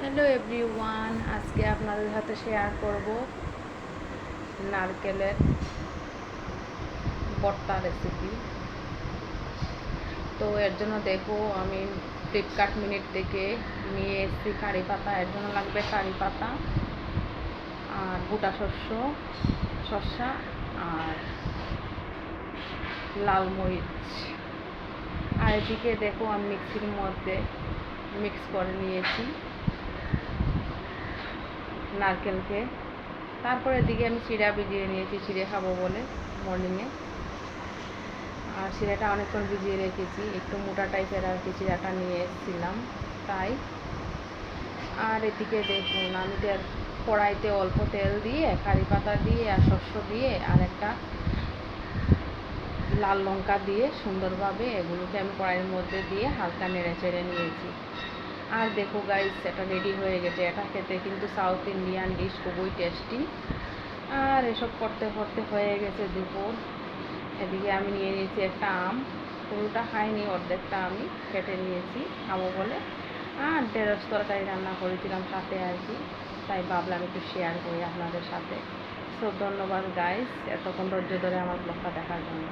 Hello everyone, আজকে আপনাদের সাথে শেয়ার করব নারকেলের ভর্তা রেসিপি। তো এর জন্য দেখো আমি ফ্লিপকার্ট মিনিট থেকে নিয়ে এসেছি কারি পাতা। এর জন্য লাগবে কারি পাতা আর গোটা শসা আর লাল মরিচ। আর এদিকে দেখো আমি মিক্সির মধ্যে মিক্স করে নিয়েছি নারকেলকে। তারপরে এদিকে আমি চিড়া ভিজিয়ে নিয়েছি, চিড়ে খাবো বলে মর্নিংয়ে। আর চিড়াটা অনেকক্ষণ ভিজিয়ে রেখেছি, একটু মোটা টাইপের আর কি চিড়াটা নিয়ে এসেছিলাম তাই। আর এদিকে দেখুন আমি কড়াইতে অল্প তেল দিয়ে কারি পাতা দিয়ে আর শস্য দিয়ে আর একটা লাল লঙ্কা দিয়ে সুন্দরভাবে এগুলোকে আমি কড়াইয়ের মধ্যে দিয়ে হালকা নেড়ে চেড়ে নিয়েছি। আর দেখো গাইস, এটা রেডি হয়ে গেছে। এটা খেতে কিন্তু সাউথ ইন্ডিয়ান ডিশ, খুবই টেস্টি। আর এসব করতে করতে হয়ে গেছে দুপুর। এদিকে আমি নিয়ে নিয়েছি একটা আম, পুরোটা খাইনি, অর্ধেকটা আমি কেটে নিয়েছি খাবো বলে। আর ঢেঁড়স তরকারি রান্না করেছিলাম সাথে আর কি, তাই ভাবলাম একটু শেয়ার করি আপনাদের সাথে। সো ধন্যবাদ গাইস এতক্ষণ ধৈর্য ধরে আমার ব্লগটা দেখার জন্য।